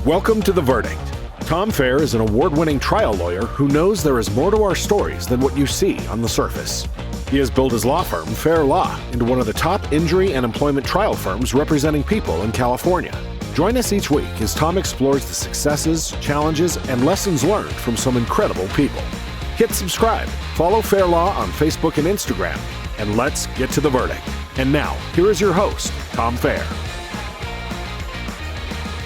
Welcome to The Verdict. Tom Feher is an award-winning trial lawyer who knows there is more to our stories than what you see on the surface. He has built his law firm, Feher Law, into one of the top injury and employment trial firms representing people in California. Join us each week as Tom explores the successes, challenges, and lessons learned from some incredible people. Hit subscribe, follow Feher Law on Facebook and Instagram, and let's get to the verdict. And now, here is your host, Tom Feher.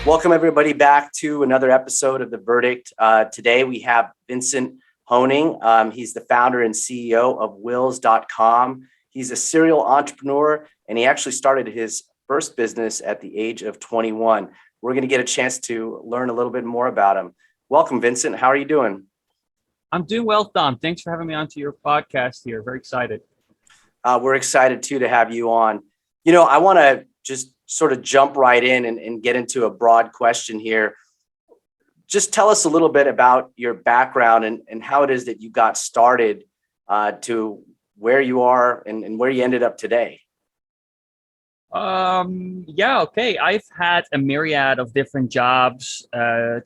Welcome, everybody, back to another episode of The Verdict. Today, we have Vincent Hoonings. He's the founder and CEO of Wills.com. He's a serial entrepreneur, and he actually started his first business at the age of 21. We're going to get a chance to learn a little bit more about him. Welcome, Vincent. How are you doing? I'm doing well, Tom. Thanks for having me onto your podcast here. Very excited. We're excited, too, to have you on. You know, I want to just sort of jump right in and get into a broad question here. Just tell us a little bit about your background and how it is that you got started to where you are and where you ended up today. Okay. I've had a myriad of different jobs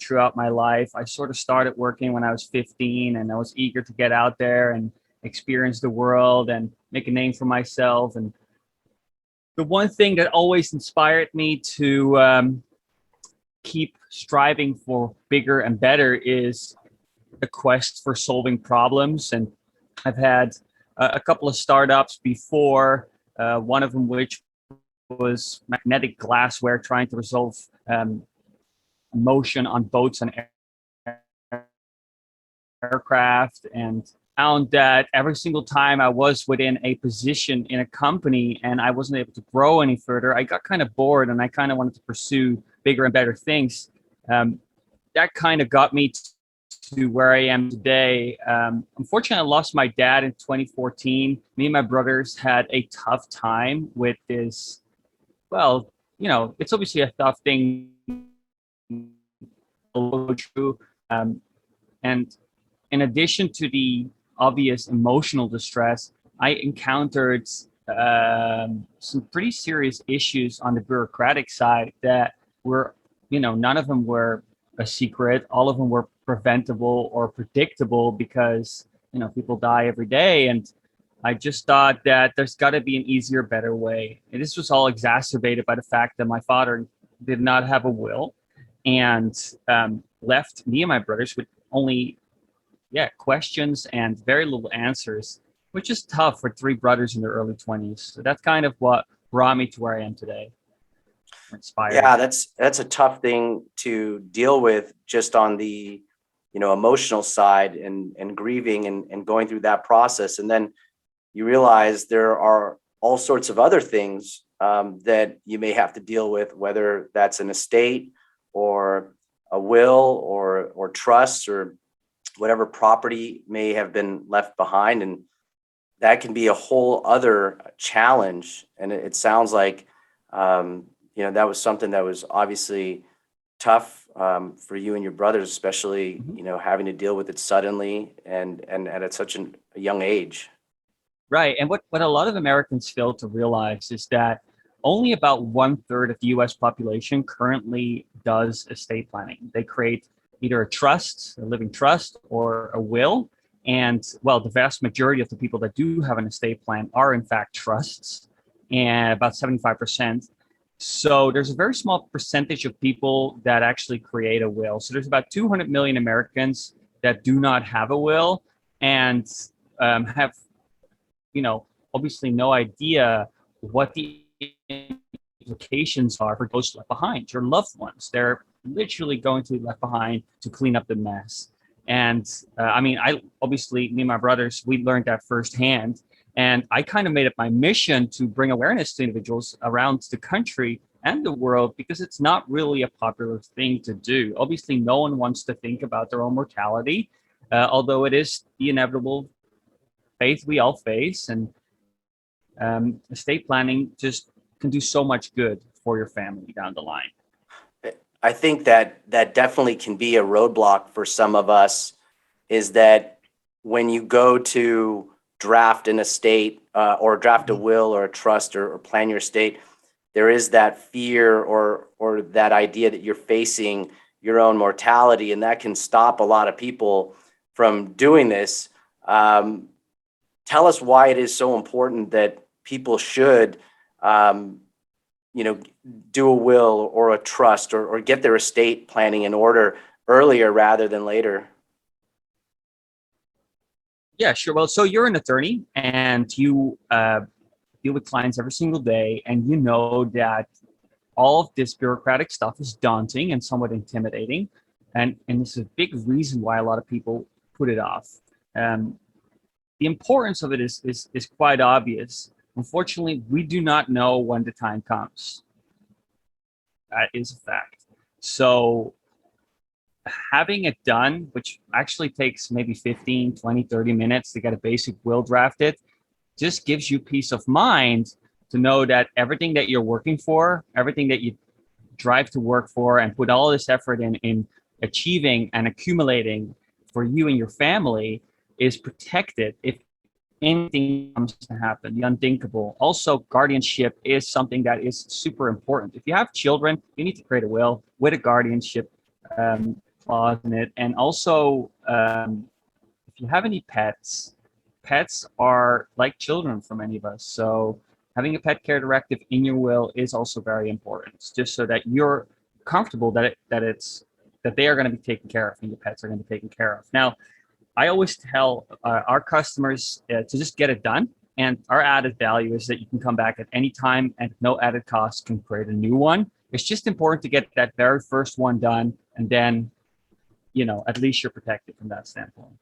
throughout my life. I sort of started working when I was 15, and I was eager to get out there and experience the world and make a name for myself. And the one thing that always inspired me to keep striving for bigger and better is the quest for solving problems. And I've had a couple of startups before, one of them which was magnetic glassware, trying to resolve motion on boats and aircraft, and found that every single time I was within a position in a company and I wasn't able to grow any further, I got kind of bored and I kind of wanted to pursue bigger and better things. That kind of got me to where I am today. Unfortunately, I lost my dad in 2014. Me and my brothers had a tough time with this. Well, you know, it's obviously a tough thing to go through. And in addition to the obvious emotional distress, I encountered some pretty serious issues on the bureaucratic side that were, you know, none of them were a secret. All of them were preventable or predictable because, you know, people die every day. And I just thought that there's got to be an easier, better way. And this was all exacerbated by the fact that my father did not have a will and left me and my brothers with only questions and very little answers, which is tough for three brothers in their early 20s. So that's kind of what brought me to where I am today. Inspired. Yeah, that's a tough thing to deal with just on the, you know, emotional side and grieving and going through that process. And then you realize there are all sorts of other things that you may have to deal with, whether that's an estate or a will or trust or whatever property may have been left behind. And that can be a whole other challenge. And it sounds like, you know, that was something that was obviously tough for you and your brothers, especially, you know, having to deal with it suddenly and at such a young age. Right. And what a lot of Americans fail to realize is that only about 1/3 of the US population currently does estate planning. They create either a trust, a living trust, or a will. And well, the vast majority of the people that do have an estate plan are in fact trusts, and about 75%. So there's a very small percentage of people that actually create a will. So there's about 200 million Americans that do not have a will and have, you know, obviously no idea what the implications are for those left behind, your loved ones. They're literally going to be left behind to clean up the mess. And me and my brothers, we learned that firsthand. And I kind of made it my mission to bring awareness to individuals around the country and the world, because it's not really a popular thing to do. Obviously, no one wants to think about their own mortality, although it is the inevitable fate we all face. And estate planning just can do so much good for your family down the line. I think that definitely can be a roadblock for some of us, is that when you go to draft an estate or draft a will or a trust or plan your estate, there is that fear or that idea that you're facing your own mortality, and that can stop a lot of people from doing this. Tell us why it is so important that people should, do a will or a trust, or get their estate planning in order earlier rather than later. Yeah, sure. Well, so you're an attorney and you deal with clients every single day, and you know that all of this bureaucratic stuff is daunting and somewhat intimidating. And this is a big reason why a lot of people put it off. Um, the importance of it is quite obvious. Unfortunately, we do not know when the time comes. That is a fact. So having it done, which actually takes maybe 15, 20, 30 minutes to get a basic will drafted, just gives you peace of mind to know that everything that you're working for, everything that you drive to work for and put all this effort in achieving and accumulating for you and your family is protected if anything comes to happen, the unthinkable. Also, guardianship is something that is super important. If you have children, you need to create a will with a guardianship clause in it. And also, if you have any pets, pets are like children for many of us. So having a pet care directive in your will is also very important, just so that you're comfortable that they are going to be taken care of and your pets are going to be taken care of. Now, I always tell our customers to just get it done. And our added value is that you can come back at any time and no added cost can create a new one. It's just important to get that very first one done, and then, at least you're protected from that standpoint.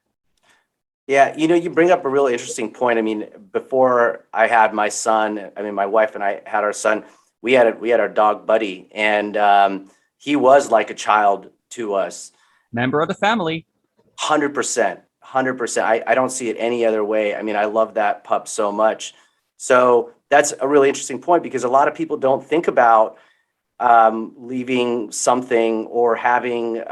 Yeah, you bring up a really interesting point. I mean, before I had my son, my wife and I had our son, we had our dog Buddy, and he was like a child to us. Member of the family. 100%. 100%. I don't see it any other way. I love that pup so much. So that's a really interesting point, because a lot of people don't think about leaving something or having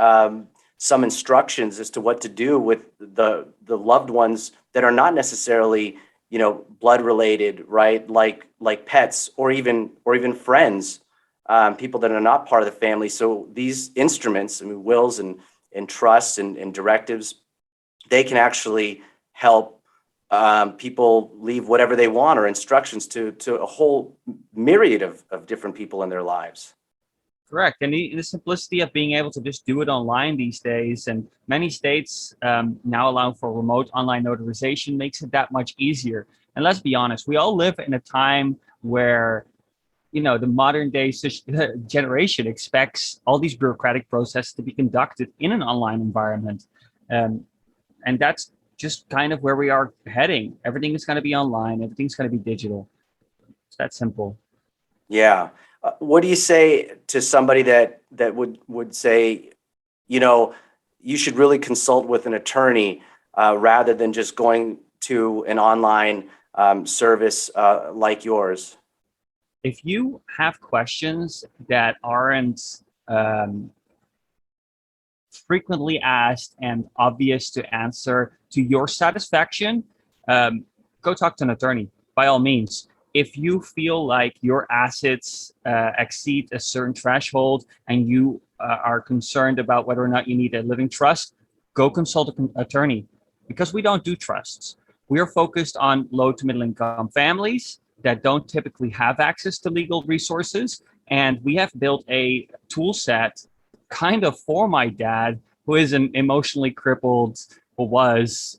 some instructions as to what to do with the loved ones that are not necessarily, blood related, right? Like pets or even friends, people that are not part of the family. So these instruments, wills and trusts and directives, they can actually help people leave whatever they want, or instructions to a whole myriad of different people in their lives. Correct. And the simplicity of being able to just do it online these days, and many states now allow for remote online notarization, makes it that much easier. And let's be honest, we all live in a time where, the modern day generation expects all these bureaucratic processes to be conducted in an online environment. And that's just kind of where we are heading. Everything is going to be online. Everything's going to be digital. It's that simple. Yeah. What do you say to somebody that would say, you should really consult with an attorney rather than just going to an online service like yours? If you have questions that aren't frequently asked and obvious to answer to your satisfaction, go talk to an attorney, by all means. If you feel like your assets exceed a certain threshold and you are concerned about whether or not you need a living trust, go consult an attorney, because we don't do trusts. We are focused on low to middle income families that don't typically have access to legal resources. And we have built a tool set kind of for my dad, who is an emotionally crippled, or was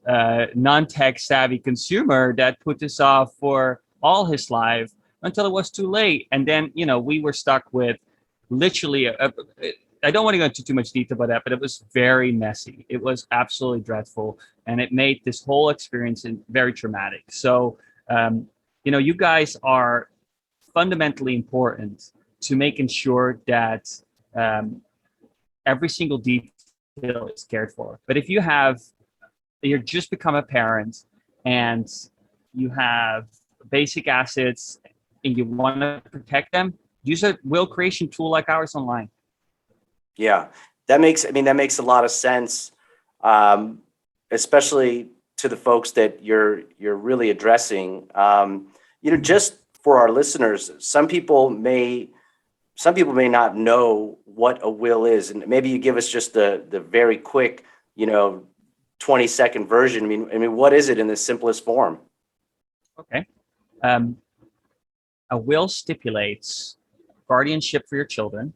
non-tech savvy consumer that put this off for all his life until it was too late. And then, we were stuck with literally, I don't want to go into too much detail about that, but it was very messy. It was absolutely dreadful. And it made this whole experience very traumatic. So, you guys are fundamentally important to making sure that every single detail is cared for. But if you're just become a parent and you have basic assets and you want to protect them, use a will creation tool like ours online. Yeah, that makes a lot of sense, especially to the folks that you're really addressing. Just for our listeners, some people may some people may not know what a will is, and maybe you give us just the very quick, 20-second version. I mean, what is it in the simplest form? Okay. A will stipulates guardianship for your children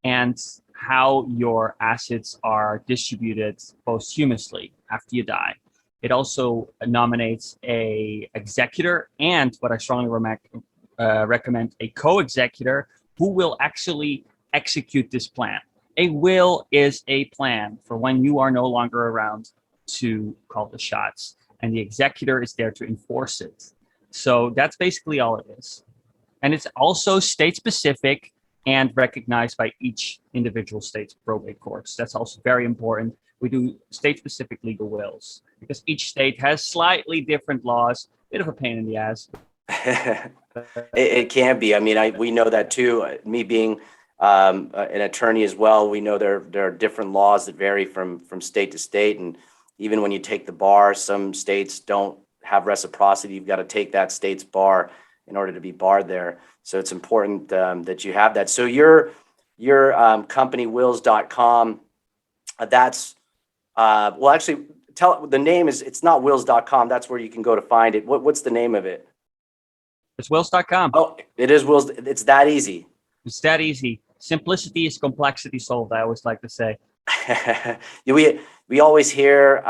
and how your assets are distributed posthumously after you die. It also nominates a executor and, what I strongly recommend, a co-executor who will actually execute this plan. A will is a plan for when you are no longer around to call the shots, and the executor is there to enforce it. So that's basically all it is. And it's also state specific and recognized by each individual state's probate courts. That's also very important. We do state specific legal wills because each state has slightly different laws. Bit of a pain in the ass. It can be. I mean, we know that too. Me being an attorney as well, we know there are different laws that vary from state to state. And even when you take the bar, some states don't have reciprocity. You've got to take that state's bar in order to be barred there. So it's important that you have that. So your company, wills.com, that's, well, actually, tell the name is, it's not wills.com. That's where you can go to find it. What's the name of it? It's wills.com. Oh, it is Wills. It's that easy. It's that easy. Simplicity is complexity solved, I always like to say. We always hear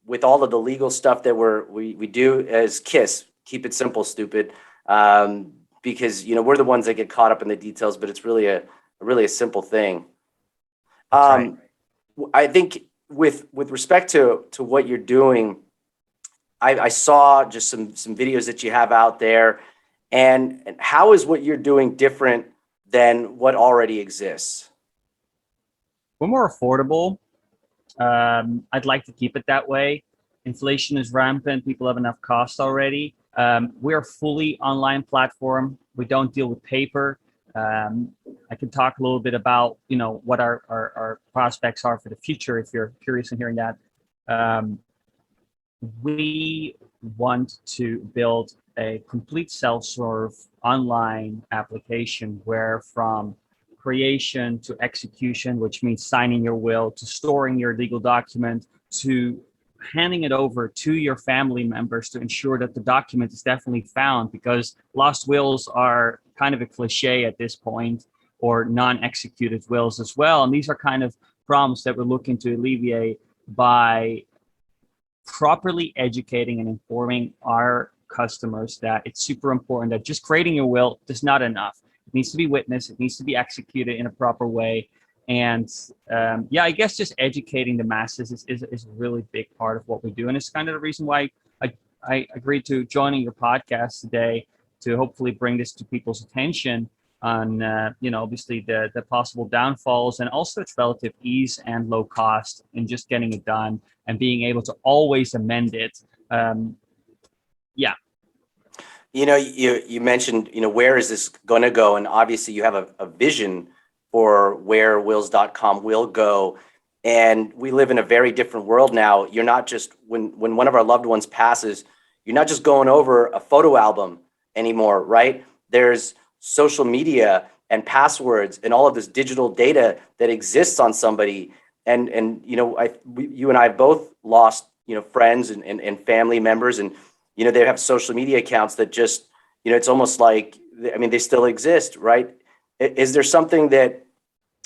with all of the legal stuff that we do as KISS, keep it simple, stupid, because we're the ones that get caught up in the details, but it's really a simple thing. Right. I think with respect to what you're doing, I saw just some videos that you have out there, and how is what you're doing different than what already exists? We're more affordable. I'd like to keep it that way. Inflation is rampant. People have enough cost already. We're a fully online platform. We don't deal with paper. I can talk a little bit about, what our prospects are for the future if you're curious in hearing that. We want to build a complete self-serve online application where from creation to execution, which means signing your will, to storing your legal document, to handing it over to your family members to ensure that the document is definitely found, because lost wills are kind of a cliche at this point, or non-executed wills as well. And these are kind of problems that we're looking to alleviate by properly educating and informing our customers that it's super important that just creating your will is not enough. It needs to be witnessed. It needs to be executed in a proper way. And I guess just educating the masses is a really big part of what we do. And it's kind of the reason why I agreed to joining your podcast today, to hopefully bring this to people's attention on, obviously the possible downfalls, and also its relative ease and low cost in just getting it done and being able to always amend it. You mentioned, where is this going to go? And obviously you have a vision for where wills.com will go. And we live in a very different world now. You're not just, when one of our loved ones passes, you're not just going over a photo album anymore, right? There's social media and passwords and all of this digital data that exists on somebody. And you and I both lost, friends and family members, and they have social media accounts that just, it's almost like, they still exist, right? Is there something that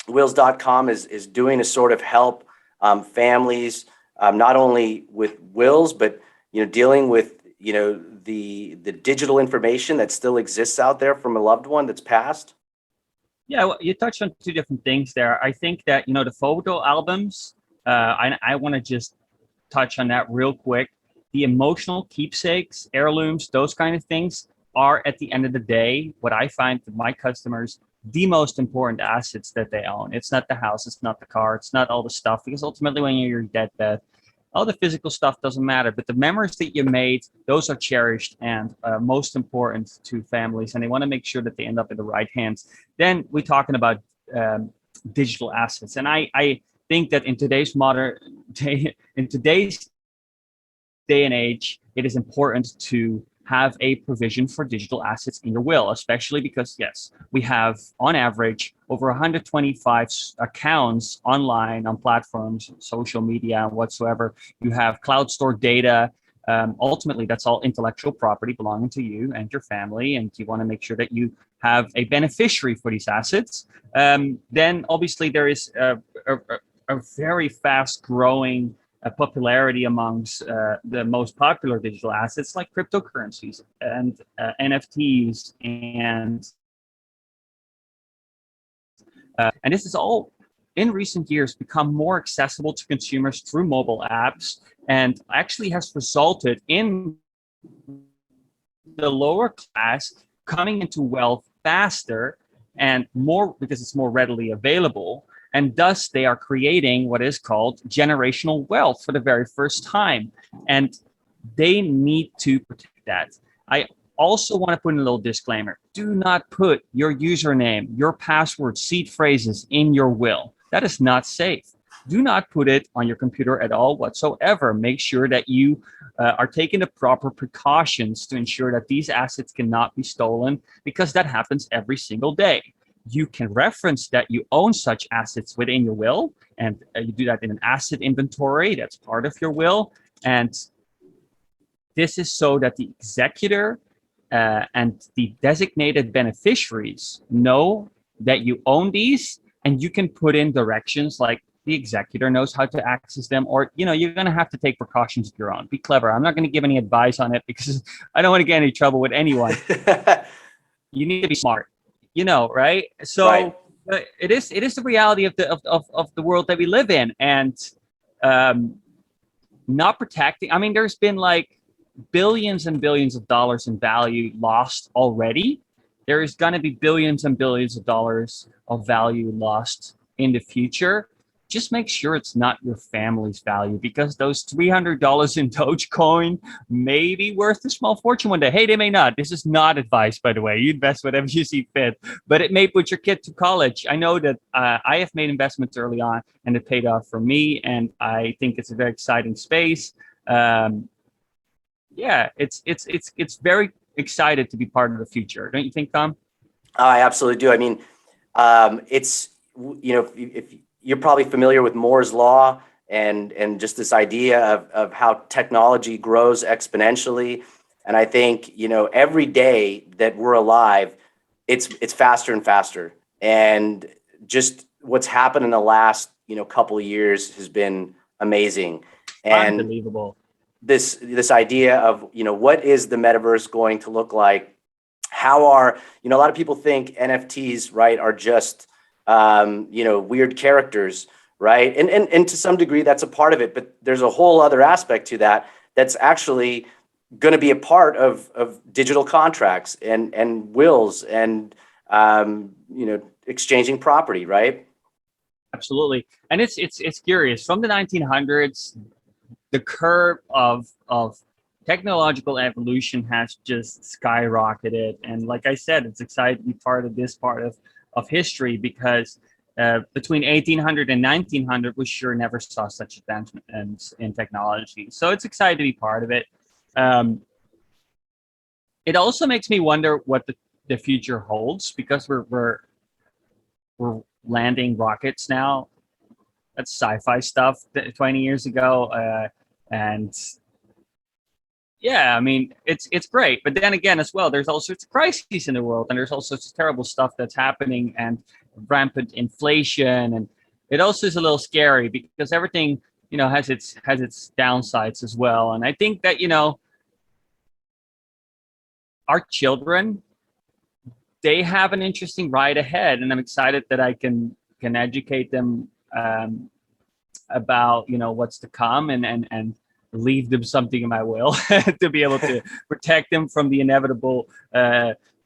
wills.com is doing to sort of help families, not only with wills, but, dealing with, the digital information that still exists out there from a loved one that's passed? Yeah, well, you touched on two different things there. I think that, the photo albums, I want to just touch on that real quick. The emotional keepsakes, heirlooms, those kind of things are, at the end of the day, what I find for my customers, the most important assets that they own. It's not the house, it's not the car, it's not all the stuff, because ultimately when you're your deathbed, all the physical stuff doesn't matter, but the memories that you made, those are cherished and most important to families, and they want to make sure that they end up in the right hands. Then we're talking about digital assets. And I think that in today's modern day, in today's day and age, it is important to have a provision for digital assets in your will, especially because, yes, we have on average over 125 accounts online on platforms, social media, and whatsoever. You have cloud stored data. Ultimately, that's all intellectual property belonging to you and your family, and you want to make sure that you have a beneficiary for these assets. Then, obviously, there is a very fast growing popularity amongst the most popular digital assets like cryptocurrencies and NFTs and this is all in recent years become more accessible to consumers through mobile apps and actually has resulted in the lower class coming into wealth faster and more because it's more readily available. And thus they are creating what is called generational wealth for the very first time. And they need to protect that. I also want to put in a little disclaimer. Do not put your username, your password, seed phrases in your will. That is not safe. Do not put it on your computer at all whatsoever. Make sure that you are taking the proper precautions to ensure that these assets cannot be stolen, because that happens every single day. You can reference that you own such assets within your will, and you do that in an asset inventory. That's part of your will. And this is so that the executor and the designated beneficiaries know that you own these, and you can put in directions like the executor knows how to access them, or you're going to have to take precautions of your own. Be clever. I'm not going to give any advice on it because I don't want to get any trouble with anyone. You need to be smart, right? So Right. it is the reality of the world that we live in, and not protecting. I mean, there's been like billions and billions of dollars in value lost already. There is going to be billions and billions of dollars of value lost in the future. Just make sure it's not your family's value, because those $300 in Dogecoin may be worth a small fortune one day. Hey, they may not. This is not advice, by the way. You invest whatever you see fit, but it may put your kid to college. I know that I have made investments early on, and it paid off for me, and I think it's a very exciting space. Yeah, it's very excited to be part of the future. Don't you think, Tom? I absolutely do. I mean, it's, if you're probably familiar with Moore's law and just this idea of how technology grows exponentially. And I think, every day that we're alive, it's faster and faster. And just what's happened in the last, couple of years has been amazing. And Unbelievable. this idea of, what is the metaverse going to look like? How are, a lot of people think NFTs, right, are just, weird characters, right? And to some degree that's a part of it, but there's a whole other aspect to that that's actually going to be a part of digital contracts and wills and, exchanging property, right? Absolutely. And it's curious. From the 1900s, the curve of technological evolution has just skyrocketed. And like I said, it's exciting to be part of this part of history, because between 1800 and 1900, we sure never saw such advancements in technology. So it's exciting to be part of it. It also makes me wonder what the future holds, because we're landing rockets now. That's sci-fi stuff 20 years ago. And yeah, I mean, it's great. But then again, as well, there's all sorts of crises in the world, and there's all sorts of terrible stuff that's happening, and rampant inflation. And it also is a little scary, because everything, has its downsides as well. And I think that, our children, they have an interesting ride ahead, and I'm excited that I can educate them about what's to come, and leave them something in my will to be able to protect them from the inevitable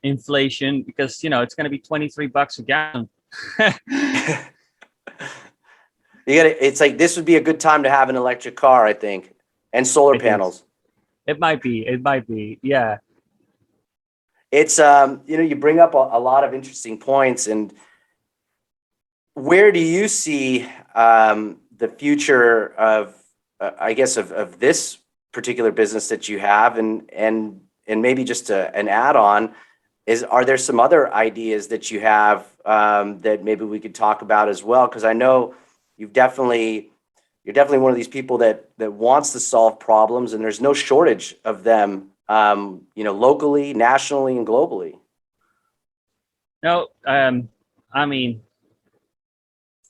inflation, because it's going to be $23 a gallon. It's like, this would be a good time to have an electric car, I think, and solar panels. It might be, yeah. It's you bring up a lot of interesting points. And where do you see the future of I guess of this particular business that you have, and and maybe just an add-on are there some other ideas that you have that maybe we could talk about as well? Because I know you're definitely one of these people that wants to solve problems, and there's no shortage of them, locally, nationally, and globally. No, I mean,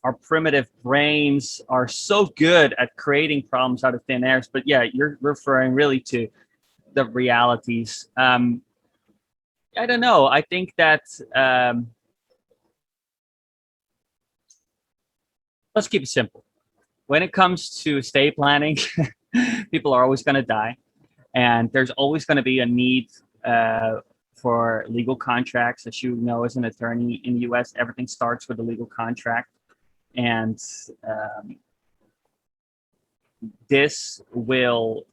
our primitive brains are so good at creating problems out of thin air. But yeah, you're referring really to the realities. I don't know. I think that let's keep it simple. When it comes to estate planning, people are always going to die, and there's always going to be a need for legal contracts. As you know, as an attorney in the U.S., everything starts with a legal contract, and this will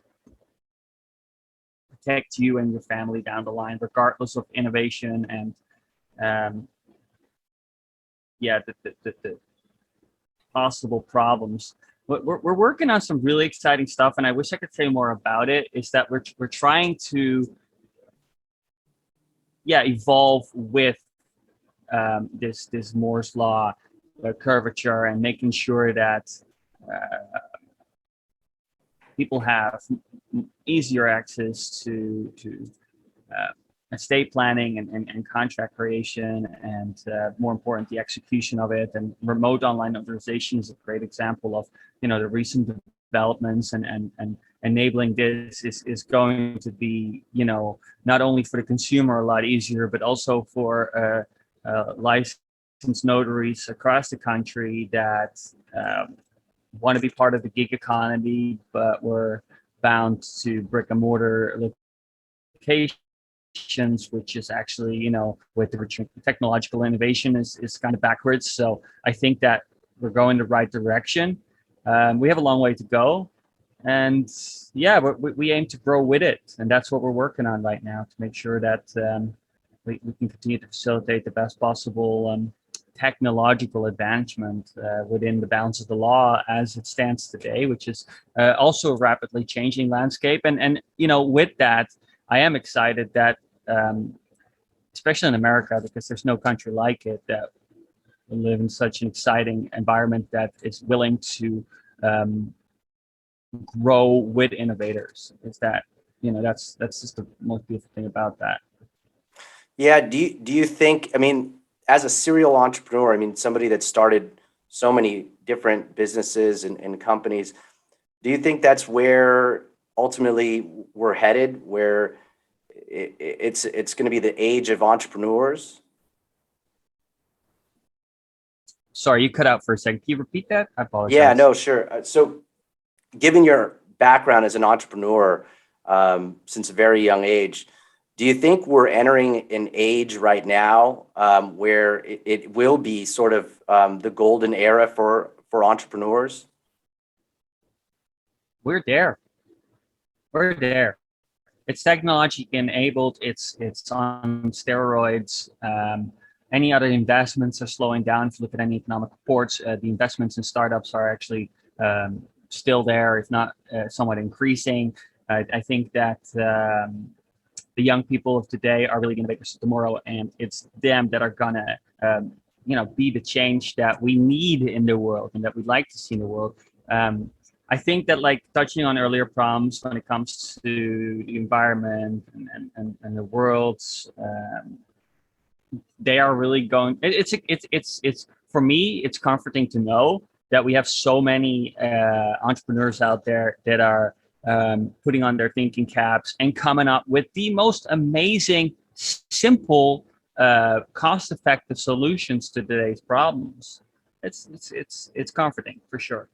protect you and your family down the line, regardless of innovation and the possible problems. We're working on some really exciting stuff, and I wish I could say more about it. Is that we're trying to evolve with this Moore's law curvature, and making sure that people have easier access to estate planning and contract creation, and more important, the execution of it. And remote online notarization is a great example of the recent developments, and enabling this is going to be not only for the consumer a lot easier, but also for licensed notaries across the country that want to be part of the gig economy, but we're bound to brick and mortar locations, which is actually, with the technological innovation is kind of backwards. So I think that we're going the right direction. We have a long way to go. And we aim to grow with it. And that's what we're working on right now, to make sure that we can continue to facilitate the best possible technological advancement within the bounds of the law as it stands today, which is also a rapidly changing landscape. And with that, I am excited that, especially in America, because there's no country like it, that we live in such an exciting environment that is willing to grow with innovators. Is that that's just the most beautiful thing about that. Yeah. Do you think, I mean, as a serial entrepreneur, I mean, somebody that started so many different businesses and companies, do you think that's where ultimately we're headed, where it's going to be the age of entrepreneurs? Sorry, you cut out for a second. Can you repeat that? I apologize. Yeah, no, sure. So given your background as an entrepreneur since a very young age, do you think we're entering an age right now where it will be sort of the golden era for entrepreneurs? We're there. It's technology enabled. It's on steroids. Any other investments are slowing down. If you look at any economic reports, the investments in startups are actually still there, if not somewhat increasing. I think that the young people of today are really going to make us tomorrow, and it's them that are gonna be the change that we need in the world and that we'd like to see in the world. I think that, like, touching on earlier problems when it comes to the environment and the world's, they are really going. It's for me, it's comforting to know that we have so many entrepreneurs out there that are putting on their thinking caps and coming up with the most amazing, simple, cost-effective solutions to today's problems. It's comforting for sure.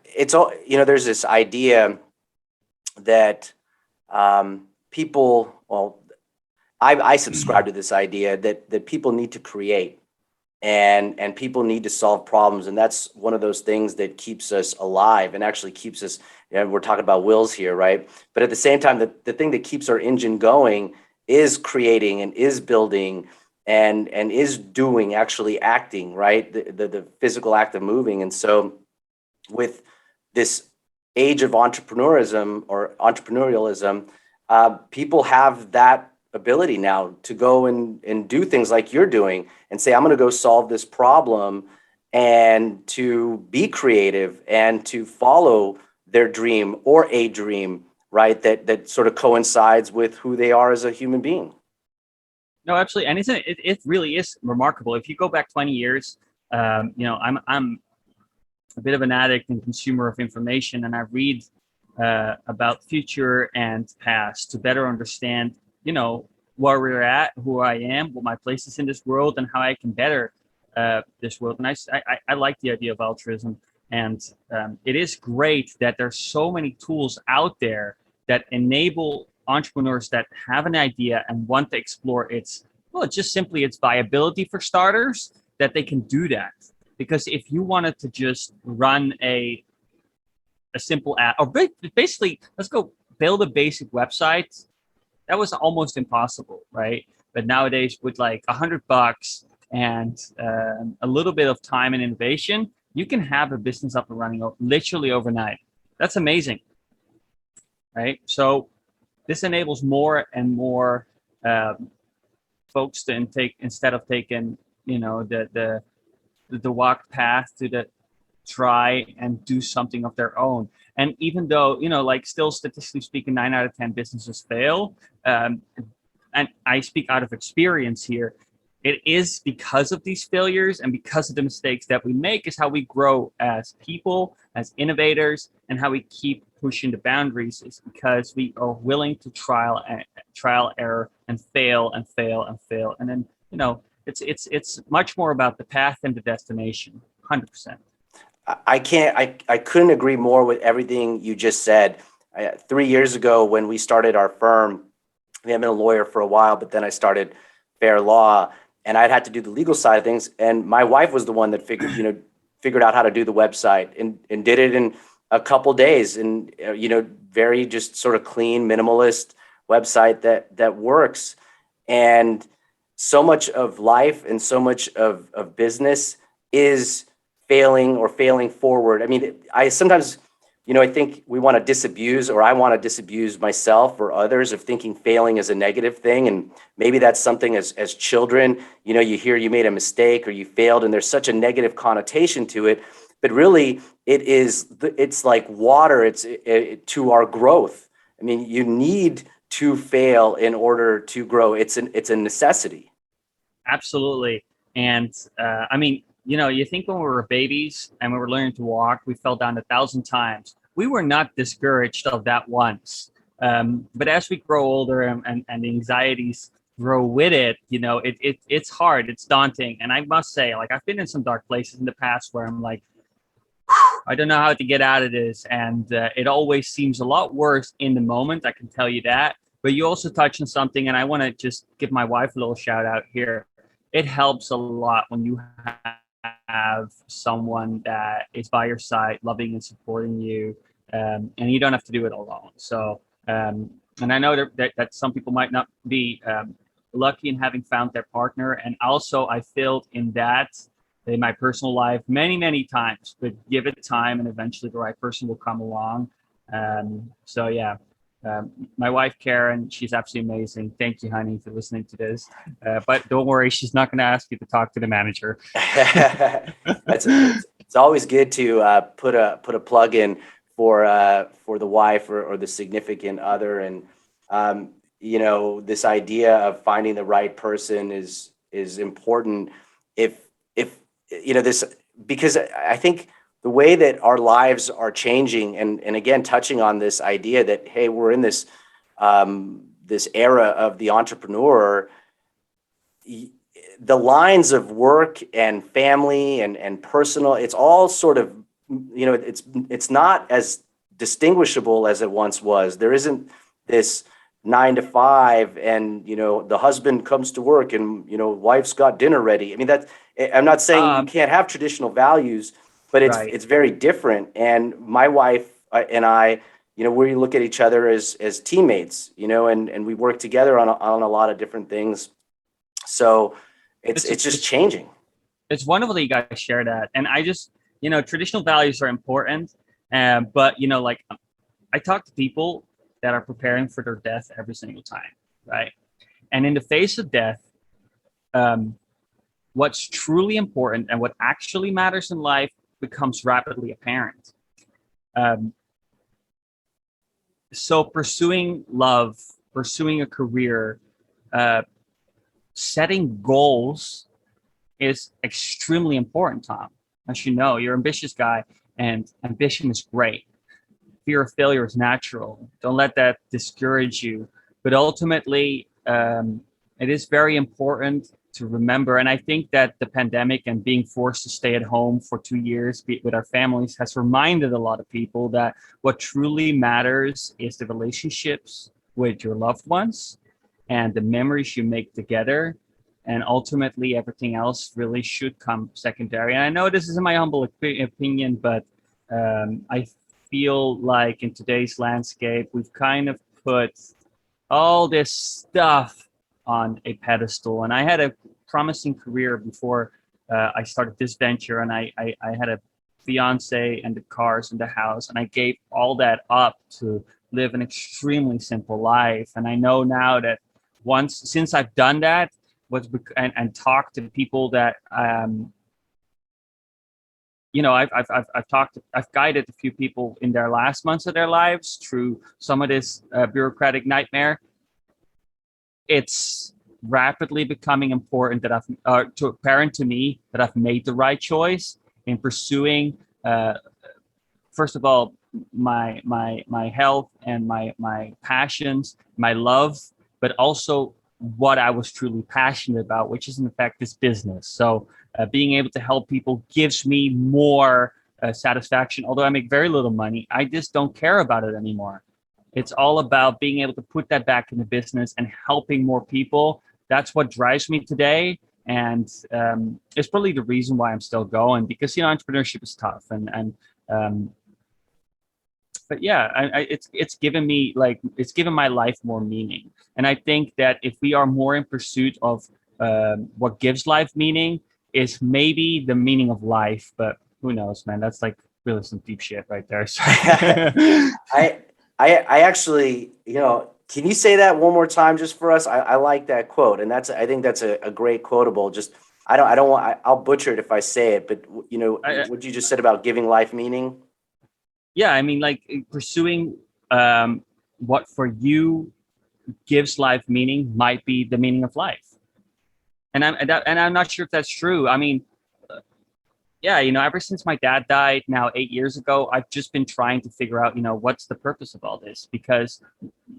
It's all, there's this idea that people, well, I subscribe to this idea that people need to create and people need to solve problems. And that's one of those things that keeps us alive and actually keeps us, we're talking about wills here, right? But at the same time, the thing that keeps our engine going is creating and is building and is doing, actually acting, right? The physical act of moving. And so with this age of entrepreneurism or entrepreneurialism, people have that ability now to go and do things like you're doing and say, I'm going to go solve this problem, and to be creative and to follow their dream or a dream, right? That sort of coincides with who they are as a human being. No, absolutely. And it really is remarkable. If you go back 20 years, I'm a bit of an addict and consumer of information, and I read about future and past to better understand, where we're at, who I am, what my place is in this world, and how I can better this world. And I like the idea of altruism, and it is great that there's so many tools out there that enable entrepreneurs that have an idea and want to explore its viability for starters, that they can do that. Because if you wanted to just run a simple app, or basically, let's go build a basic website, that was almost impossible, right? But nowadays, with like $100 and a little bit of time and innovation, you can have a business up and running literally overnight. That's amazing, right? So this enables more and more folks to instead of taking, the walk path to try and do something of their own. And even though, still statistically speaking, 9 out of 10 businesses fail, and I speak out of experience here, it is because of these failures and because of the mistakes that we make is how we grow as people, as innovators, and how we keep pushing the boundaries, is because we are willing to trial, error, and fail and fail and fail. And then, it's much more about the path than the destination, 100%. I couldn't agree more with everything you just said. 3 years ago, when we started our firm, we had been a lawyer for a while, but then I started Feher Law, and I'd had to do the legal side of things. And my wife was the one that figured out how to do the website and did it in a couple days. And, very just sort of clean, minimalist website that works. And so much of life and so much of business is failing forward. I mean, I sometimes, I think we want to disabuse, or I want to disabuse myself or others of thinking failing is a negative thing. And maybe that's something as children, you hear you made a mistake or you failed, and there's such a negative connotation to it. But really, it's like water. To our growth. I mean, you need to fail in order to grow. It's a necessity. Absolutely. And you think when we were babies and we were learning to walk, we fell down 1,000 times. We were not discouraged of that once. But as we grow older and the anxieties grow with it, it's hard, it's daunting. And I must say, I've been in some dark places in the past where I'm like, I don't know how to get out of this. And it always seems a lot worse in the moment, I can tell you that. But you also touched on something, and I want to just give my wife a little shout out here. It helps a lot when you have someone that is by your side, loving and supporting you, and you don't have to do it alone. So, and I know that some people might not be lucky in having found their partner, and also I failed in that in my personal life many times. But give it time, and eventually the right person will come along. So yeah. My wife, Karen, she's absolutely amazing. Thank you, honey, for listening to this. But don't worry, she's not going to ask you to talk to the manager. It's always good to put a plug in for the wife or the significant other. And, this idea of finding the right person is important because I think the way that our lives are changing, and again, touching on this idea that, hey, we're in this era of the entrepreneur, the lines of work and family and personal, it's all sort of, it's not as distinguishable as it once was. There isn't this 9 to 5 and, the husband comes to work and, wife's got dinner ready. I mean, I'm not saying you can't have traditional values, but it's very different. And my wife and I, we look at each other as teammates, and we work together on a lot of different things. So it's just changing. It's wonderful that you guys share that. And I just, traditional values are important. But, I talk to people that are preparing for their death every single time, right? And in the face of death, what's truly important and what actually matters in life becomes rapidly apparent. Um, so pursuing love, pursuing a career, uh, setting goals is extremely important, Tom. As you know, you're an ambitious guy, and ambition is great. Fear of failure is natural. Don't let that discourage you. But ultimately, it is very important to remember. And I think that the pandemic and being forced to stay at home for 2 years with our families has reminded a lot of people that what truly matters is the relationships with your loved ones and the memories you make together. And ultimately, everything else really should come secondary. And I know this is my humble opinion, but I feel like in today's landscape, we've kind of put all this stuff on a pedestal. And I had a promising career before I started this venture, and I had a fiance and the cars and the house, and I gave all that up to live an extremely simple life. And I know now that since I've done that, and talked to people that I've guided a few people in their last months of their lives through some of this bureaucratic nightmare. It's rapidly becoming important that apparent to me that I've made the right choice in pursuing, first of all, my health and my passions, my love, but also what I was truly passionate about, which is in fact this business. So being able to help people gives me more satisfaction. Although I make very little money, I just don't care about it anymore. It's all about being able to put that back in the business and helping more people. That's what drives me today. And it's probably the reason why I'm still going, because, entrepreneurship is tough. But yeah, it's given me it's given my life more meaning. And I think that if we are more in pursuit of what gives life meaning, is maybe the meaning of life. But who knows, man? That's like really some deep shit right there. So. I actually, can you say that one more time just for us? I like that quote, and I think that's a great quotable. Just I'll butcher it if I say it, but what you just said about giving life meaning. Yeah, I mean, like pursuing what for you gives life meaning might be the meaning of life, and I'm not sure if that's true. I mean, yeah, ever since my dad died now 8 years ago, I've just been trying to figure out, what's the purpose of all this? Because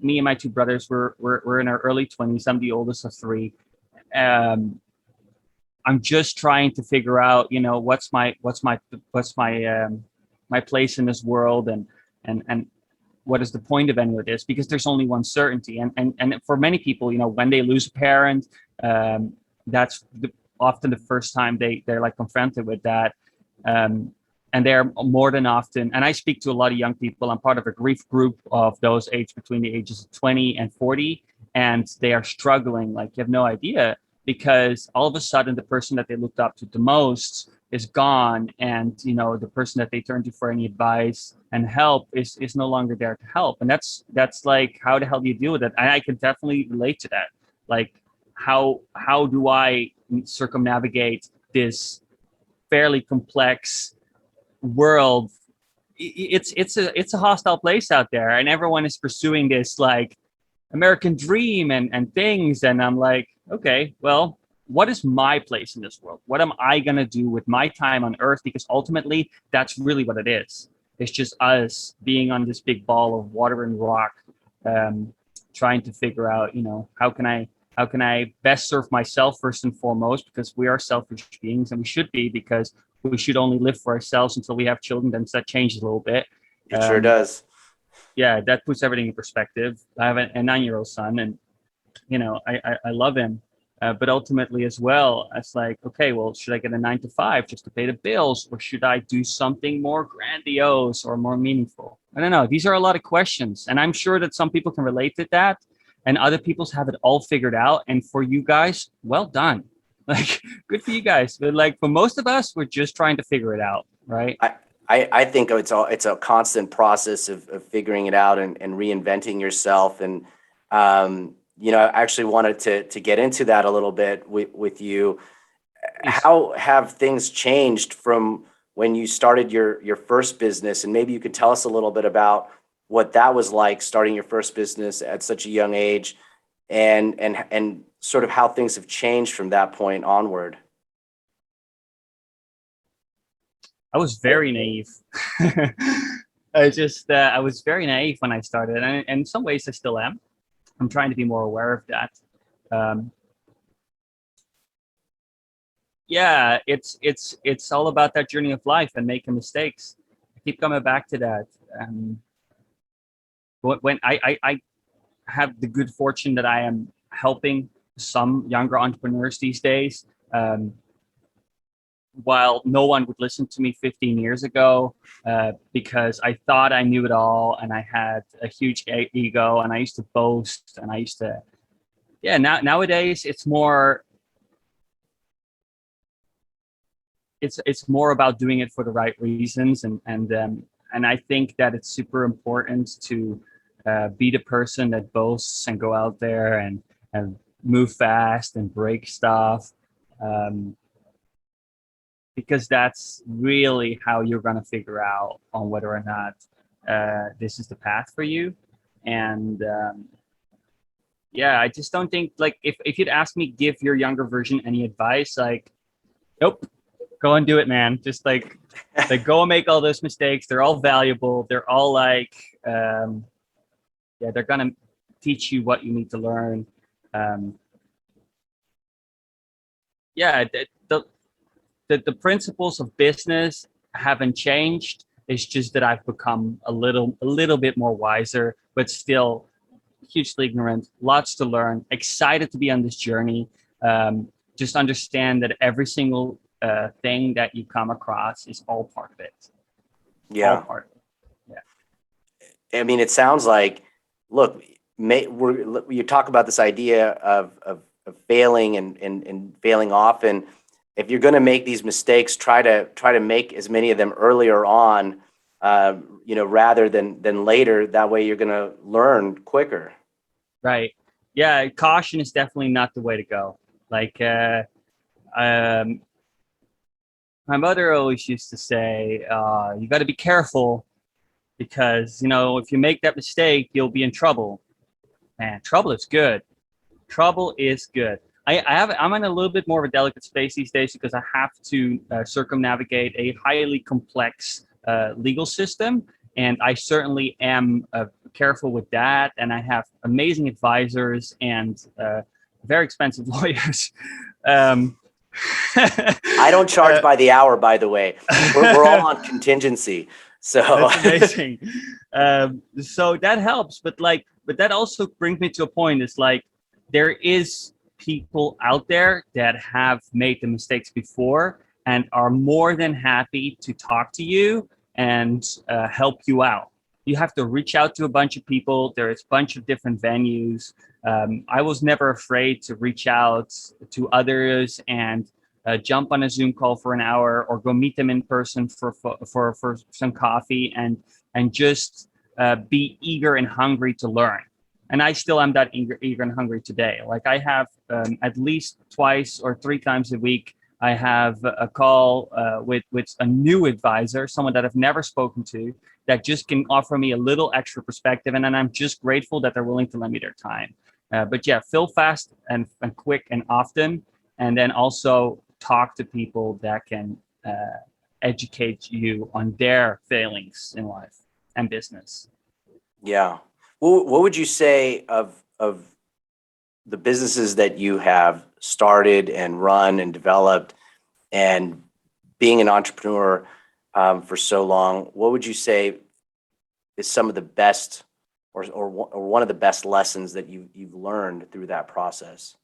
me and my two brothers were in our early 20s. I'm the oldest of three. I'm just trying to figure out, what's my my place in this world, and what is the point of any of this? Because there's only one certainty, and for many people, when they lose a parent, that's often the first time they're like confronted with that, and they're more than often. And I speak to a lot of young people. I'm part of a grief group of those aged between the ages of 20 and 40, and they are struggling like you have no idea, because all of a sudden the person that they looked up to the most is gone, and the person that they turn to for any advice and help is no longer there to help. And that's like, how the hell do you deal with it? And I can definitely relate to that. Like, how do I circumnavigate this fairly complex world? It's a hostile place out there, and everyone is pursuing this like American dream and things. And I'm like, okay, well, what is my place in this world? What am I going to do with my time on Earth? Because ultimately, that's really what it is. It's just us being on this big ball of water and rock, trying to figure out, how can I best serve myself first and foremost, because we are selfish beings, and we should be, because we should only live for ourselves until we have children. Then that changes a little bit. It sure does. Yeah, that puts everything in perspective. I have a 9-year-old son, and I love him. But ultimately as well, it's like, okay, well, should I get a 9 to 5 just to pay the bills, or should I do something more grandiose or more meaningful? I don't know. These are a lot of questions, and I'm sure that some people can relate to that, and other people's have it all figured out. And for you guys, well done. Like, good for you guys. But like, for most of us, we're just trying to figure it out, right? I think it's a constant process of figuring it out and reinventing yourself. And I actually wanted to get into that a little bit with you. How have things changed from when you started your first business? And maybe you could tell us a little bit about what that was like, starting your first business at such a young age, and sort of how things have changed from that point onward. I was very naive. I was very naive when I started, and in some ways I still am. I'm trying to be more aware of that. Um, yeah, it's all about that journey of life and making mistakes. I keep coming back to that. When I have the good fortune that I am helping some younger entrepreneurs these days. While no one would listen to me 15 years ago, because I thought I knew it all and I had a huge ego and I used to boast and I used to, nowadays it's more about doing it for the right reasons, and I think that it's super important to be the person that boasts and go out there and move fast and break stuff. Because that's really how you're going to figure out on whether or not this is the path for you. And I just don't think, like, if you'd ask me, give your younger version any advice, like, nope, go and do it, man. Just like go and make all those mistakes. They're all valuable. They're all like, they're going to teach you what you need to learn. The principles of business haven't changed. It's just that I've become a little bit more wiser, but still hugely ignorant. Lots to learn. Excited to be on this journey. Just understand that every single thing that you come across is all part of it. Yeah. All part of it. Yeah. I mean, it sounds like, look, you talk about this idea of failing and failing often. If you're going to make these mistakes, try to make as many of them earlier on, rather than later. That way, you're going to learn quicker. Right. Yeah. Caution is definitely not the way to go. Like, my mother always used to say, "You got to be careful because if you make that mistake, you'll be in trouble." Man, trouble is good. Trouble is good. I'm in a little bit more of a delicate space these days because I have to circumnavigate a highly complex legal system, and I certainly am careful with that. And I have amazing advisors and very expensive lawyers. I don't charge by the hour, by the way. We're all on contingency, so that's amazing. So that helps, but that also brings me to a point. It's like there is people out there that have made the mistakes before and are more than happy to talk to you and help you out. You have to reach out to a bunch of people. There is a bunch of different venues. I was never afraid to reach out to others and jump on a Zoom call for an hour or go meet them in person for some coffee and just be eager and hungry to learn. And I still am that eager and hungry today. Like I have at least twice or three times a week, I have a call with a new advisor, someone that I've never spoken to, that just can offer me a little extra perspective. And then I'm just grateful that they're willing to lend me their time. But yeah, fill fast and quick and often. And then also talk to people that can educate you on their failings in life and business. Yeah. Well, what would you say of the businesses that you have started and run and developed, and being an entrepreneur for so long? What would you say is some of the best, or one of the best lessons that you've learned through that process?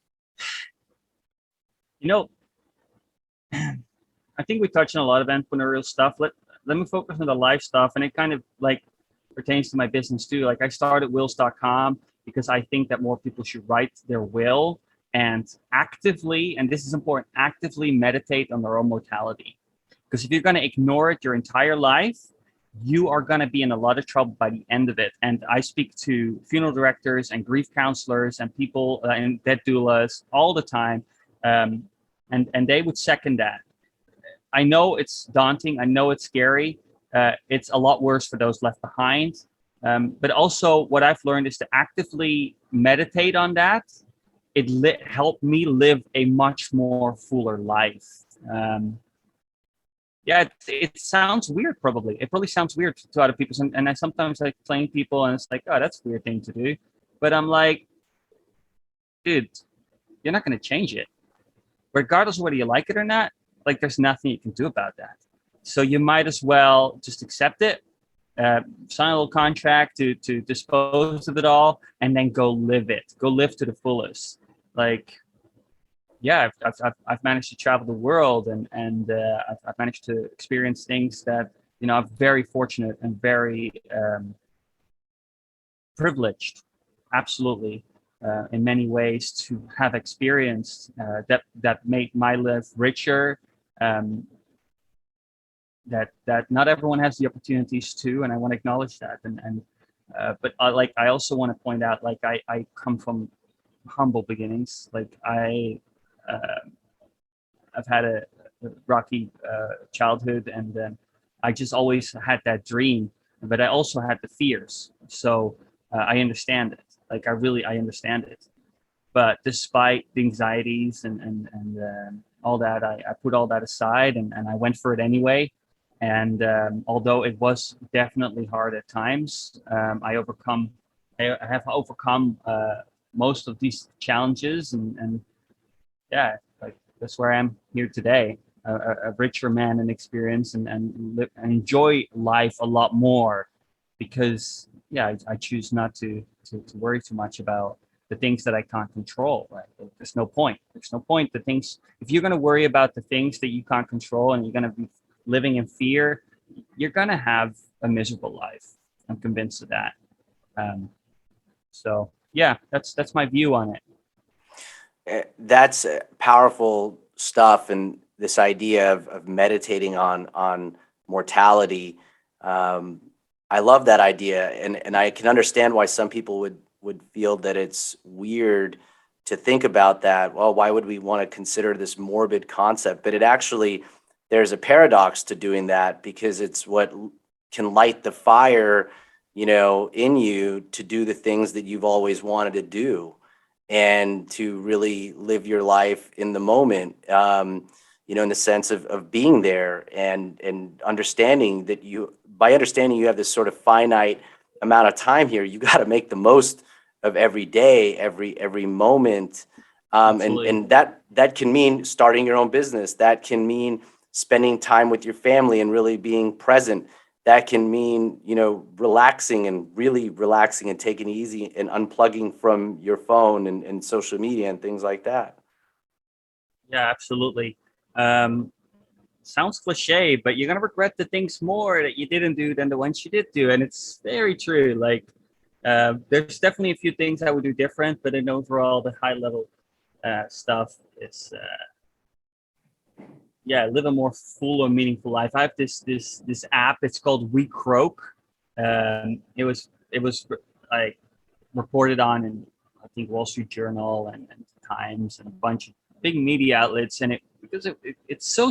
I think we touched on a lot of entrepreneurial stuff. Let me focus on the life stuff, and it kind of like pertains to my business too. Like I started wills.com because I think that more people should write their will and actively, and this is important, actively meditate on their own mortality. Because if you're going to ignore it your entire life, you are going to be in a lot of trouble by the end of it. And I speak to funeral directors and grief counselors and people and death doulas all the time, and they would second that. I know it's daunting. I know it's scary. It's a lot worse for those left behind. But also, what I've learned is to actively meditate on that. It helped me live a much more fuller life. Yeah, it sounds weird. Probably it probably sounds weird to other people, and I sometimes like playing people, and it's like, oh, that's a weird thing to do. But I'm like, dude, you're not going to change it, regardless of whether you like it or not. Like, there's nothing you can do about that. So you might as well just accept it, sign a little contract to dispose of it all, and then go live it. Go live to the fullest. Like, yeah, I've managed to travel the world, and I've managed to experience things that, you know, I'm very fortunate and very privileged, absolutely, in many ways, to have experienced that made my life richer. That not everyone has the opportunities to, and I want to acknowledge that. But I also want to point out, like, I come from humble beginnings. Like, I've had a rocky childhood, and I just always had that dream, but I also had the fears. So I understand it. Like, I understand it. But despite the anxieties and all that, I put all that aside, and I went for it anyway. And although it was definitely hard at times, I have overcome most of these challenges, and yeah, like, that's where I am here today, a richer man in experience, and enjoy life a lot more, because I choose not to worry too much about the things that I can't control. Right? There's no point. The things, if you're going to worry about the things that you can't control, and you're going to be living in fear, you're going to have a miserable life. I'm convinced of that. So yeah, that's my view on it. That's powerful stuff, and this idea of meditating on mortality. I love that idea, and I can understand why some people would feel that it's weird to think about that. Well, why would we want to consider this morbid concept? But it actually, there's a paradox to doing that, because it's what can light the fire, in you to do the things that you've always wanted to do, and to really live your life in the moment, in the sense of being there, and understanding that by understanding you have this sort of finite amount of time here, you got to make the most of every day, every moment. And that can mean starting your own business. That can mean spending time with your family and really being present. That can mean, relaxing and taking it easy and unplugging from your phone and social media and things like that. Yeah, absolutely. Sounds cliche, but you're going to regret the things more that you didn't do than the ones you did do. And it's very true. Like, there's definitely a few things I would do different, but in overall, the high level stuff is, live a more full or meaningful life. I have this app. It's called We Croak. It was like reported on in, I think, Wall Street Journal and Times and a bunch of big media outlets, and it's so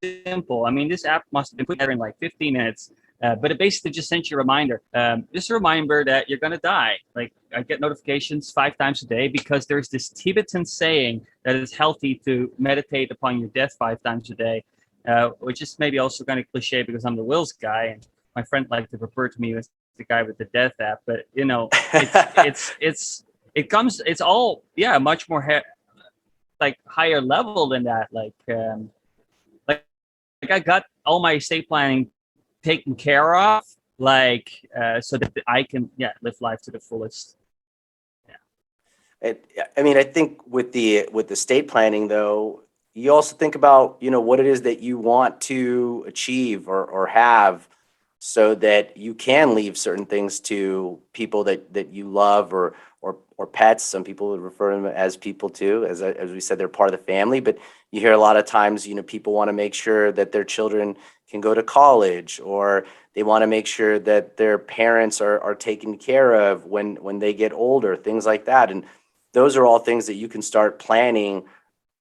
simple. I mean, this app must have been put together in like 15 minutes. But it basically just sends you a reminder. Just a reminder that you're going to die. Like, I get notifications 5 times a day, because there's this Tibetan saying that it's healthy to meditate upon your death 5 times a day, which is maybe also kind of cliche because I'm the wills guy, and my friend liked to refer to me as the guy with the death app. But it's all much more like higher level than that. Like I got all my estate planning taken care of, so that I can live life to the fullest. I think with the estate planning, though, you also think about what it is that you want to achieve or have, so that you can leave certain things to people that you love, or pets. Some people would refer to them as people too, as we said, they're part of the family. But you hear a lot of times, people want to make sure that their children can go to college, or they want to make sure that their parents are taken care of when they get older, things like that. And those are all things that you can start planning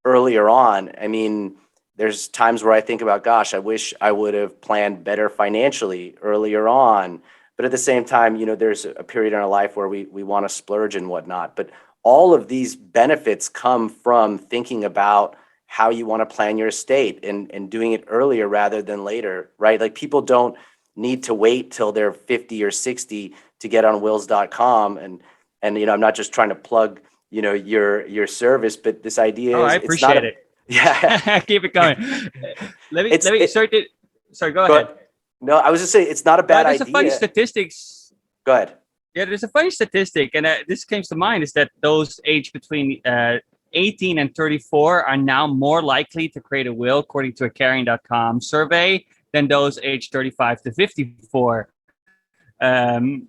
earlier on. I mean, there's times where I think about, gosh, I wish I would have planned better financially earlier on. But at the same time, there's a period in our life where we want to splurge and whatnot. But all of these benefits come from thinking about how you want to plan your estate, and doing it earlier rather than later, right? Like, people don't need to wait till they're 50 or 60 to get on wills.com. And I'm not just trying to plug, your service, but this idea Oh, I is, it's not appreciate a, it. yeah. Keep it going. it's Let me it, start it. Sorry, go ahead. but no, I was just saying, it's not a No, bad there's a funny idea. statistics. Go ahead. Yeah, there's a funny statistic, and this comes to mind, is that those aged between 18 and 34 are now more likely to create a will, according to a caring.com survey, than those aged 35 to 54.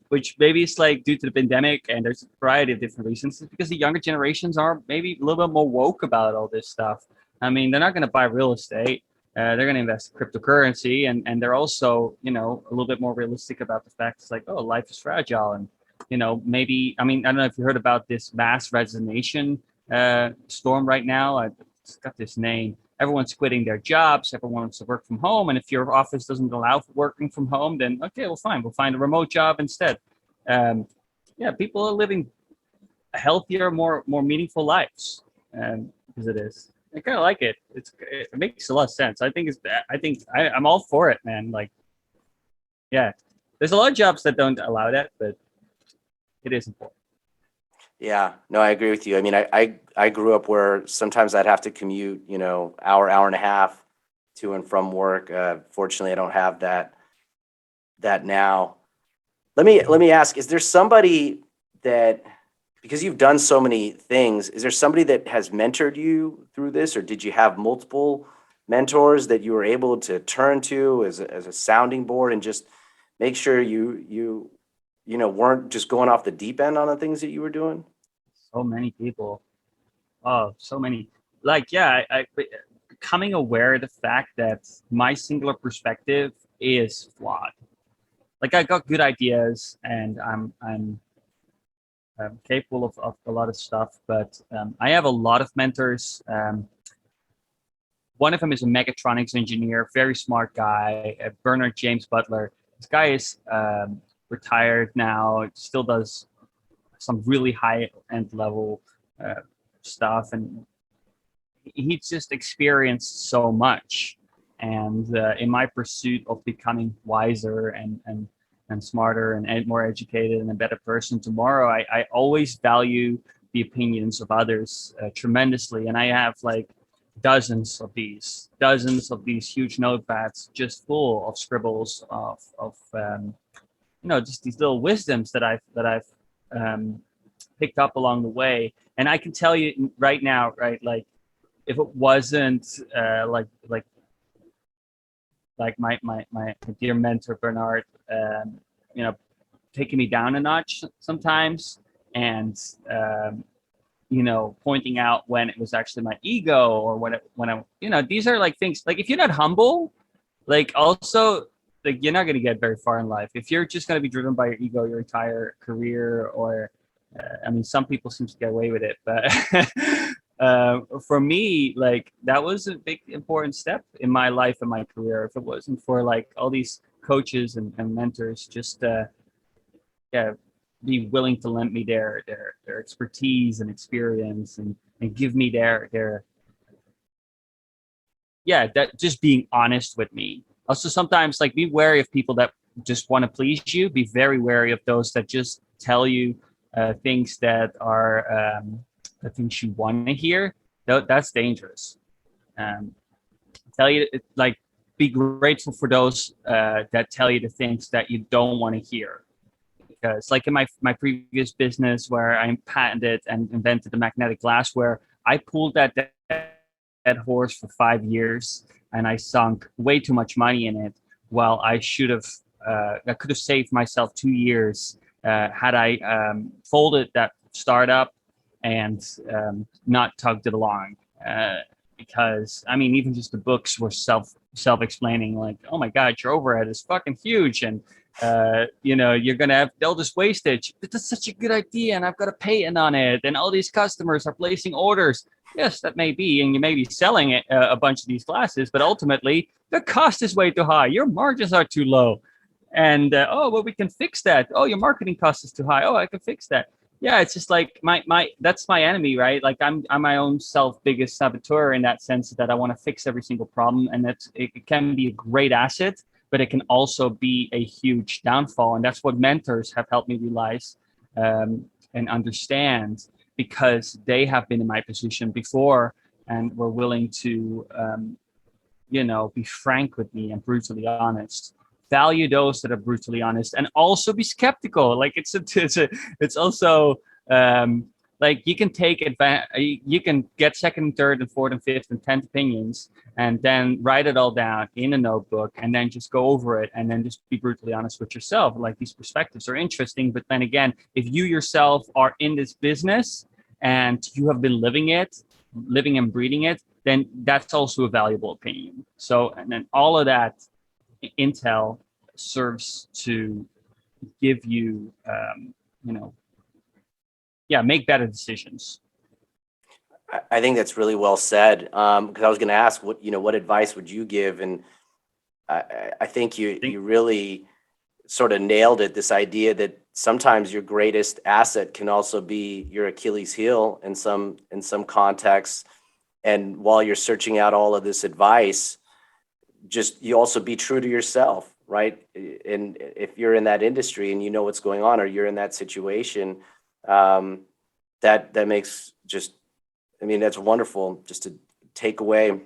Which maybe is like due to the pandemic, and there's a variety of different reasons. It's because the younger generations are maybe a little bit more woke about all this stuff. I mean, they're not going to buy real estate. They're going to invest in cryptocurrency, and they're also, a little bit more realistic about the fact it's like, oh, life is fragile. And, maybe, I mean, I don't know if you heard about this mass resignation storm right now. It's got this name. Everyone's quitting their jobs. Everyone wants to work from home. And if your office doesn't allow for working from home, then okay, well, fine. We'll find a remote job instead. Yeah, people are living healthier, more meaningful lives, because it is. I kind of like it. It makes a lot of sense. I'm all for it, man. Like, yeah, there's a lot of jobs that don't allow that, but it is important. Yeah, no, I agree with you. I mean, I grew up where sometimes I'd have to commute, hour and a half to and from work. Fortunately, I don't have that now. Let me ask, is there somebody that, because you've done so many things, is there somebody that has mentored you through this, or did you have multiple mentors that you were able to turn to as a sounding board, and just make sure you weren't just going off the deep end on the things that you were doing? So many people. Oh, so many. Like, yeah, I becoming aware of the fact that my singular perspective is flawed. Like, I got good ideas, and I'm capable of a lot of stuff, but I have a lot of mentors. One of them is a mechatronics engineer, very smart guy, Bernard James Butler. This guy is retired now, still does some really high end level stuff, and he's just experienced so much. And in my pursuit of becoming wiser and smarter and more educated and a better person tomorrow, I always value the opinions of others tremendously. And I have like dozens of these huge notepads just full of scribbles of just these little wisdoms that I've picked up along the way. And I can tell you right now, right, like, if it wasn't like my dear mentor Bernard, taking me down a notch sometimes, and pointing out when it was actually my ego, or when I these are like things, like, if you're not humble, like, also, like, you're not going to get very far in life if you're just going to be driven by your ego your entire career. Or I mean, some people seem to get away with it, but for me, like, that was a big important step in my life and my career. If it wasn't for like all these coaches and mentors, just be willing to lend me their expertise and experience, and give me their that just being honest with me. Also, sometimes, like, be wary of people that just want to please you. Be very wary of those that just tell you things that are the things you want to hear. That's dangerous. Tell you, like, be grateful for those that tell you the things that you don't want to hear. Because, like, in my previous business, where I patented and invented the magnetic glassware, I pulled that horse for 5 years, and I sunk way too much money in it. While I should have, I could have saved myself 2 years had I folded that startup and not tugged it along. because I mean, even just the books were self-explaining, like, oh my God, your overhead is fucking huge, and you're gonna have all this wastage, but that's such a good idea, and I've got a patent on it, and all these customers are placing orders. Yes, that may be, and you may be selling it, a bunch of these glasses, but ultimately the cost is way too high. Your margins are too low, and oh, well, we can fix that. Oh, your marketing cost is too high. Oh, I can fix that. Yeah, it's just like my that's my enemy, right? Like I'm my own self biggest saboteur in that sense, that I want to fix every single problem, and it can be a great asset, but it can also be a huge downfall, and that's what mentors have helped me realize, and understand, because they have been in my position before and were willing to be frank with me and brutally honest. Value those that are brutally honest, and also be skeptical. Like it's also, like, you can take advantage, you can get second, third, and fourth, and fifth, and 10th opinions, and then write it all down in a notebook, and then just go over it, and then just be brutally honest with yourself. Like, these perspectives are interesting, but then again, if you yourself are in this business and you have been living and breathing it, then that's also a valuable opinion. So, and then all of that intel serves to give you, make better decisions. I think that's really well said. Because I was going to ask what advice would you give, and I think you really sort of nailed it. This idea that sometimes your greatest asset can also be your Achilles heel in some contexts. And while you're searching out all of this advice, just you also be true to yourself, right? And if you're in that industry and you know what's going on, or you're in that situation, that makes that's wonderful just to take away.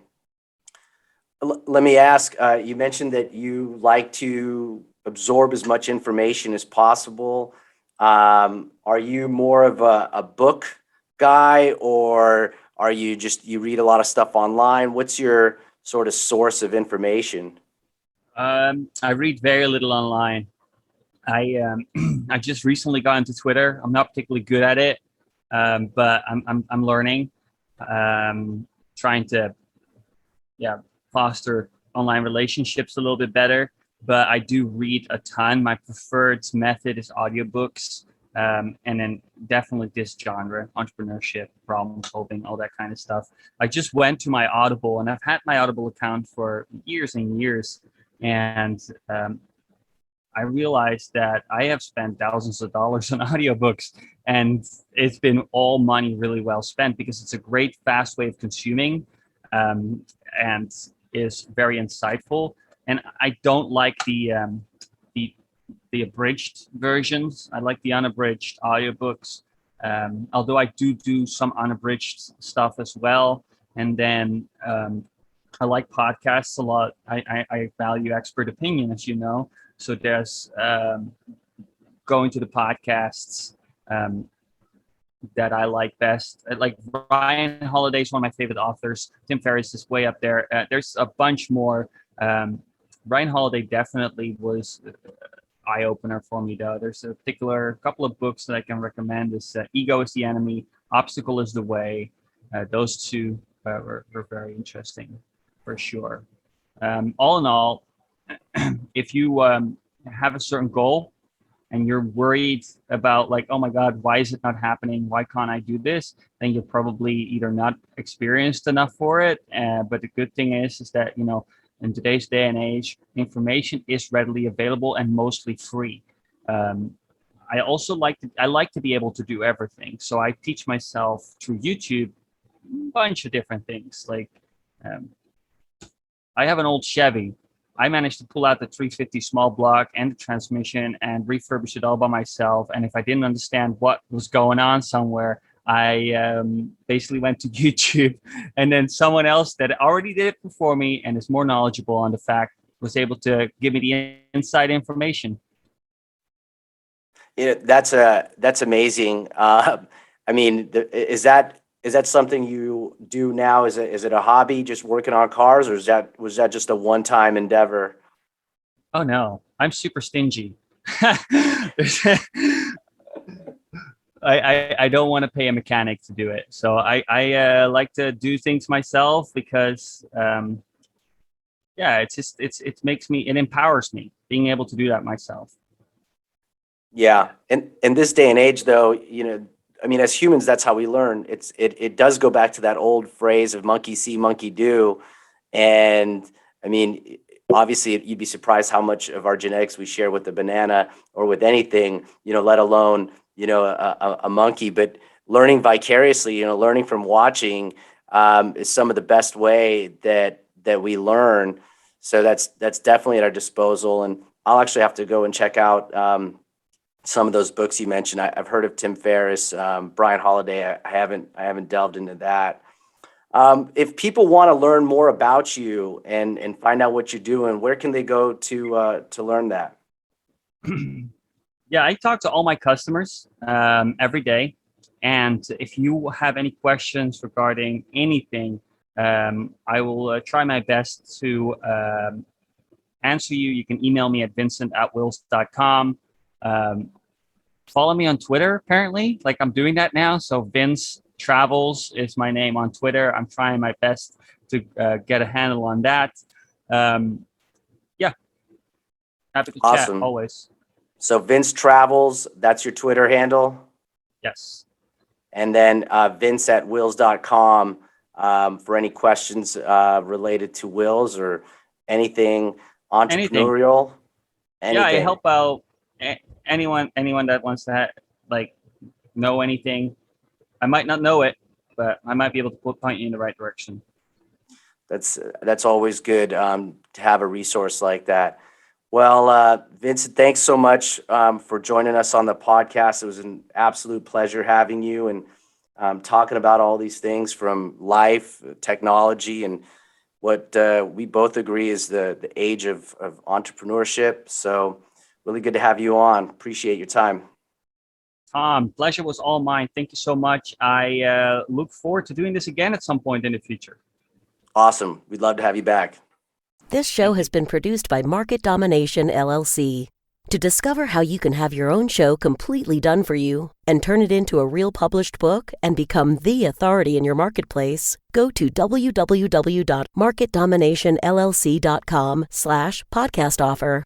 Let me ask, you mentioned that you like to absorb as much information as possible. Are you more of a book guy, or are you read a lot of stuff online? What's your sort of source of information? I read very little online. I just recently got into Twitter. I'm not particularly good at it, but I'm learning, trying to foster online relationships a little bit better. But I do read a ton. My preferred method is audiobooks, and then definitely this genre: entrepreneurship, problem solving, all that kind of stuff. I just went to my Audible, and I've had my Audible account for years and years, and I realized that I have spent thousands of dollars on audiobooks, and it's been all money really well spent, because it's a great, fast way of consuming, and is very insightful. And I don't like the abridged versions. I like the unabridged audiobooks, although I do some unabridged stuff as well. And then I like podcasts a lot. I value expert opinion, as you know. So there's going to the podcasts that I like best. Like Ryan Holiday is one of my favorite authors. Tim Ferriss is way up there. There's a bunch more. Ryan Holiday definitely was eye opener for me, though. There's a particular couple of books that I can recommend. Is Ego is the Enemy, Obstacle is the Way. Those two were very interesting, for sure. All in all, if you have a certain goal and you're worried about, like, oh my God, why is it not happening? Why can't I do this? Then you're probably either not experienced enough for it. But the good thing is that, in today's day and age, information is readily available and mostly free. I also like to be able to do everything. So I teach myself through YouTube a bunch of different things. Like, I have an old Chevy. I managed to pull out the 350 small block and the transmission and refurbish it all by myself. And if I didn't understand what was going on somewhere, I basically went to YouTube, and then someone else that already did it before me and is more knowledgeable on the fact was able to give me the inside information. That's amazing. Is that something you do now? Is it a hobby, just working on cars, or was that just a one-time endeavor? Oh no, I'm super stingy. I don't want to pay a mechanic to do it. So I like to do things myself because it makes me, it empowers me being able to do that myself. Yeah. And in this day and age, though, I mean, as humans, that's how we learn. It does go back to that old phrase of monkey see, monkey do. And I mean, obviously, you'd be surprised how much of our genetics we share with the banana or with anything, let alone, a monkey. But learning vicariously, learning from watching is some of the best way that we learn. So that's definitely at our disposal. And I'll actually have to go and check out some of those books you mentioned. I've heard of Tim Ferriss, Brian Holiday. I haven't delved into that. If people want to learn more about you and find out what you're doing, where can they go to learn that? Yeah, I talk to all my customers every day. And if you have any questions regarding anything, I will try my best to answer you. You can email me at vincent@wills.com. Follow me on Twitter, apparently. Like, I'm doing that now. So Vince Travels is my name on Twitter. I'm trying my best to get a handle on that. Yeah, happy to chat always. So Vince Travels, that's your Twitter handle? Yes. And then vince@wills.com for any questions related to Wills or anything entrepreneurial. Anything. Yeah, I help out anyone that wants to know anything. I might not know it, but I might be able to point you in the right direction. That's always good to have a resource like that. Well, Vincent, thanks so much for joining us on the podcast. It was an absolute pleasure having you and talking about all these things from life, technology, and what we both agree is the age of entrepreneurship. So really good to have you on. Appreciate your time. Tom, pleasure was all mine. Thank you so much. I look forward to doing this again at some point in the future. Awesome. We'd love to have you back. This show has been produced by Market Domination, LLC. To discover how you can have your own show completely done for you and turn it into a real published book and become the authority in your marketplace, go to www.marketdominationllc.com/podcast offer.